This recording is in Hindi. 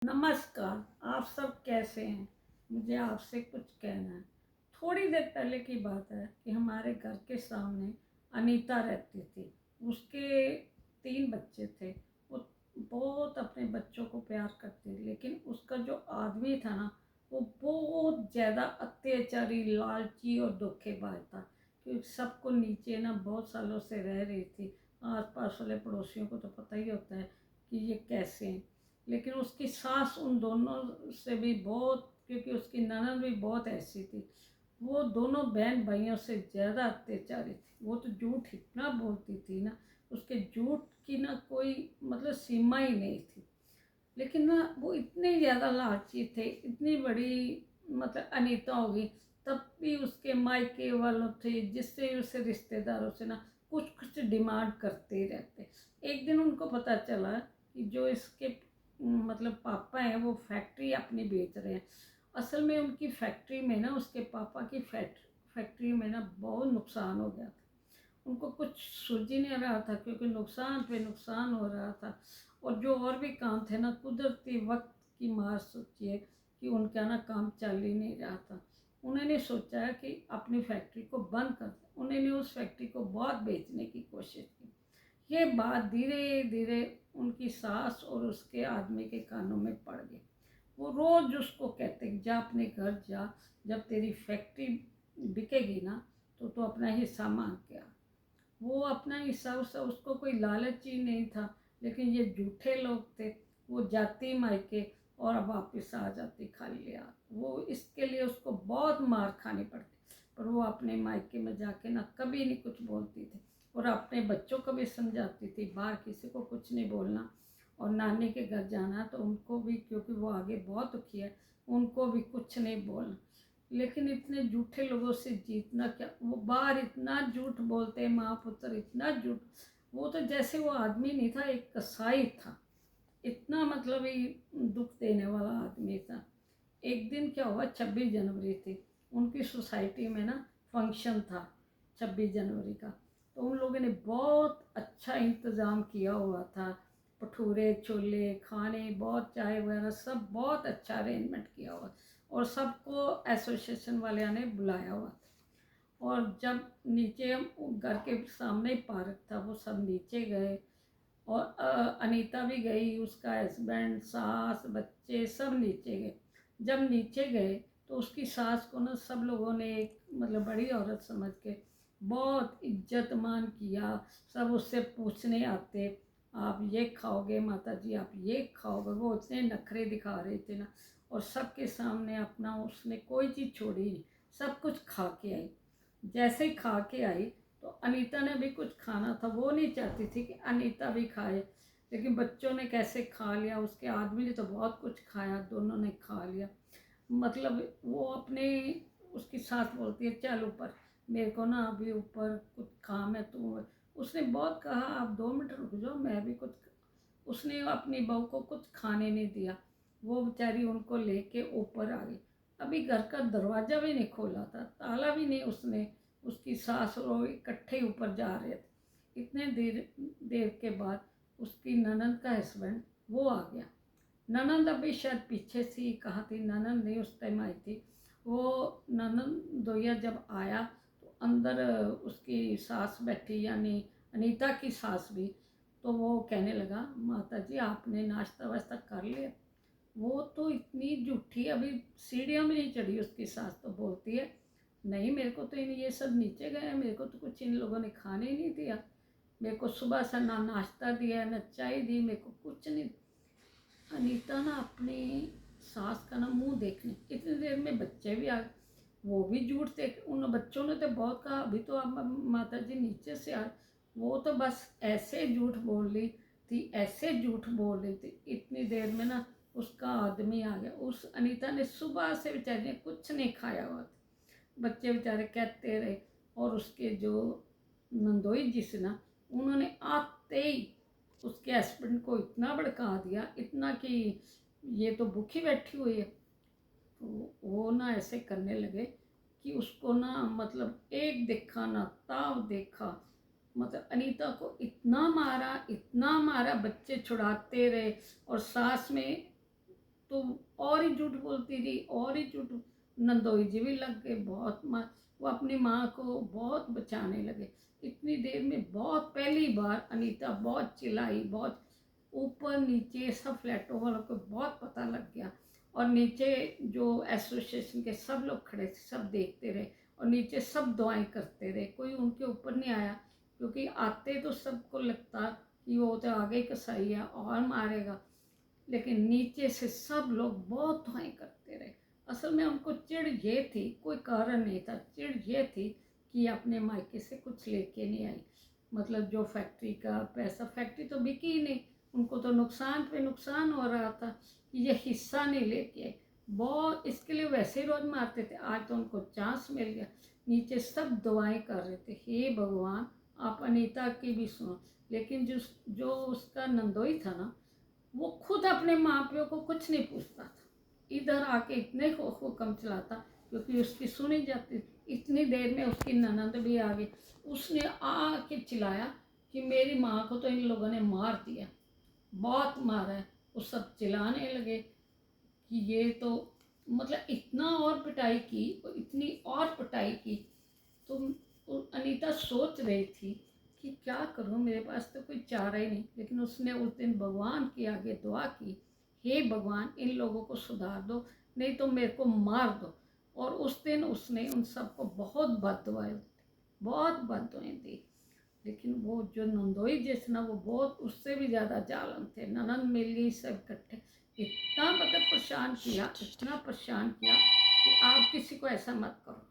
नमस्कार। आप सब कैसे हैं? मुझे आपसे कुछ कहना है। थोड़ी देर पहले की बात है कि हमारे घर के सामने अनीता रहती थी। उसके 3 बच्चे थे। वो बहुत अपने बच्चों को प्यार करती थी, लेकिन उसका जो आदमी था ना, वो बहुत ज़्यादा अत्याचारी, लालची और धोखेबाज था। क्योंकि सबको नीचे ना बहुत सालों से रह रही थी। आस पास वाले पड़ोसियों को तो पता ही होता है कि ये कैसे हैं। लेकिन उसकी सास उन दोनों से भी बहुत, क्योंकि उसकी ननद भी बहुत ऐसी थी, वो दोनों बहन भाइयों से ज़्यादा अत्याचारी थी। वो तो झूठ इतना बोलती थी ना, उसके झूठ की ना कोई मतलब सीमा ही नहीं थी। लेकिन ना वो इतने ज़्यादा लालची थे, इतनी बड़ी मतलब अनीता होगी, तब भी उसके मायके वालों थे जिससे उसे रिश्तेदारों से ना कुछ कुछ डिमांड करते ही रहते। एक दिन उनको पता चला कि जो इसके मतलब पापा हैं वो फैक्ट्री अपनी बेच रहे हैं। असल में उनकी फैक्ट्री में ना, उसके पापा की फैक्ट्री में ना बहुत नुकसान हो गया था। उनको कुछ सूझ ही नहीं रहा था, क्योंकि नुकसान पे नुकसान हो रहा था। और जो और भी काम थे ना, कुदरती वक्त की मार सोचिए कि उनका ना काम चल ही नहीं रहा था। उन्होंने सोचा कि अपनी फैक्ट्री को बंद कर दें। उन्होंने उस फैक्ट्री को बहुत बेचने की कोशिश की। ये बात धीरे धीरे उनकी सास और उसके आदमी के कानों में पड़ गई। वो रोज उसको कहते जा अपने घर जा, जब तेरी फैक्ट्री बिकेगी ना तो अपना हिस्सा मांग के आ। वो अपना हिस्सा उसका, उसको कोई लालच ही नहीं था। लेकिन ये झूठे लोग थे। वो जाती मायके और अब वापस आ जाती खाली हाथ। वो इसके लिए उसको बहुत मार खानी पड़ती, पर वो अपने मायके में जाके ना कभी नहीं कुछ बोलती थी। और अपने बच्चों को भी समझाती थी बाहर किसी को कुछ नहीं बोलना। और नानी के घर जाना तो उनको भी, क्योंकि वो आगे बहुत दुखी है, उनको भी कुछ नहीं बोलना। लेकिन इतने झूठे लोगों से जीतना क्या, वो बाहर इतना झूठ बोलते, माँ पुत्र इतना झूठ। वो तो जैसे वो आदमी नहीं था, एक कसाई था। इतना मतलब ही दुख देने वाला आदमी था। एक दिन क्या हुआ, 26 जनवरी थी। उनकी सोसाइटी में ना फंक्शन था 26 जनवरी का। तो उन लोगों ने बहुत अच्छा इंतज़ाम किया हुआ था। भटूरे छोले खाने, बहुत चाय वगैरह, सब बहुत अच्छा अरेंजमेंट किया हुआ। और सबको एसोसिएशन वाले ने बुलाया हुआ था। और जब नीचे हम घर के सामने पार्क था, वो सब नीचे गए। और अनीता भी गई, उसका हस्बैंड, सास, बच्चे सब नीचे गए। जब नीचे गए तो उसकी सास को ना सब लोगों ने एक मतलब बड़ी औरत समझ के बहुत इज्जत मान किया। सब उससे पूछने आते, आप ये खाओगे माता जी, आप ये खाओगे। वो इतने नखरे दिखा रहे थे ना। और सबके सामने अपना उसने कोई चीज़ छोड़ी नहीं, सब कुछ खा के आई। जैसे ही खा के आई तो अनीता ने भी कुछ खाना था, वो नहीं चाहती थी कि अनीता भी खाए। लेकिन बच्चों ने कैसे खा लिया, उसके आदमी ने तो बहुत कुछ खाया, दोनों ने खा लिया। मतलब वो अपने, उसकी सास बोलती है चल ऊपर, मेरे को ना अभी ऊपर कुछ काम है। तो उसने बहुत कहा आप 2 मिनट रुक जाओ, मैं भी कुछ। उसने अपनी बहू को कुछ खाने नहीं दिया। वो बेचारी उनको लेके ऊपर आ गई। अभी घर का दरवाज़ा भी नहीं खोला था, ताला भी नहीं। उसने, उसकी सास और वो इकट्ठे ऊपर जा रहे थे। इतने देर देर के बाद उसकी ननद का हस्बैंड वो आ गया। ननद अभी शायद पीछे से कहा थी, ननद नहीं उस टाइम आई थी। वो ननद दोया जब आया तो अंदर उसकी सास बैठी, यानी अनीता की सास भी। तो वो कहने लगा माता जी आपने नाश्ता वाश्ता कर लिया। वो तो इतनी झूठी, अभी सीढ़ियों में नहीं चढ़ी उसकी सास, तो बोलती है नहीं मेरे को तो ये सब नीचे गए, मेरे को तो कुछ इन लोगों ने खाने ही नहीं दिया। मेरे को सुबह से ना नाश्ता दिया ना चाय दी, मेरे को कुछ नहीं। अनीता ना अपनी सास का ना मुंह देखने, इतनी देर में बच्चे भी आ गए। वो भी झूठ देख, उन बच्चों ने तो बहुत कहा अभी तो आप माता जी नीचे से आ। वो तो बस ऐसे झूठ बोल रही थी, ऐसे झूठ बोल रही थी। इतनी देर में ना उसका आदमी आ गया। उस अनीता ने सुबह से बेचारी ने कुछ नहीं खाया हुआ था। बच्चे बेचारे कहते रहे। और उसके जो नंदोई जी से ना, उन्होंने आते ही उसके हस्बैंड को इतना भड़का दिया, इतना कि ये तो भूखी बैठी हुई है। तो वो ना ऐसे करने लगे कि उसको ना मतलब एक देखा ना ताव देखा। मतलब अनीता को इतना मारा, इतना मारा, बच्चे छुड़ाते रहे। और सास में तो और ही झूठ बोलती रही, और ही झूठ। नंदोई जी भी लग गए बहुत माँ, वो अपनी माँ को बहुत बचाने लगे। इतनी देर में बहुत पहली बार अनीता बहुत चिल्लाई, बहुत ऊपर नीचे सब फ्लैटों वालों को बहुत पता लग गया। और नीचे जो एसोसिएशन के सब लोग खड़े थे, सब देखते रहे, और नीचे सब दुआएं करते रहे, कोई उनके ऊपर नहीं आया, क्योंकि आते तो सबको लगता कि वो तो आगे कसाई है और मारेगा, लेकिन नीचे से सब लोग बहुत दुआएं करते रहे। असल में उनको चिढ़ ये थी, कोई कारण नहीं था, चिढ़ ये थी कि अपने मायके से कुछ लेके नहीं आई। मतलब जो फैक्ट्री का पैसा, फैक्ट्री तो बिकी ही नहीं, उनको तो नुकसान पे नुकसान हो रहा था, ये हिस्सा नहीं लेके आए। बहुत इसके लिए वैसे ही रोज मारते थे, आज तो उनको चांस मिल गया। नीचे सब दुआएं कर रहे थे, हे भगवान आप अनीता की भी सुनो। लेकिन जो उसका नंदोई था ना, वो खुद अपने माँ प्यो को कुछ नहीं पूछता था, इधर आके इतने हुक्म चलाता, क्योंकि उसकी सुनी जाती। इतनी देर में उसकी ननद भी आ गई, उसने आके चिल्लाया कि मेरी माँ को तो इन लोगों ने मार दिया, बहुत मारा है। वो सब चिल्लाने लगे कि ये तो, मतलब इतना और पिटाई की, इतनी और पिटाई की। तो अनीता सोच रही थी कि क्या करूं, मेरे पास तो कोई चारा ही नहीं। लेकिन उसने उस दिन भगवान के आगे दुआ की, हे भगवान इन लोगों को सुधार दो, नहीं तो मेरे को मार दो। और उस दिन उसने उन सबको बहुत बददुआएं दी। लेकिन वो जो नंदोई जिस ना, वो बहुत उससे भी ज़्यादा जालम थे। ननद मिल गई सब इकट्ठे, इतना मतलब परेशान किया, इतना परेशान किया कि आप किसी को ऐसा मत करो।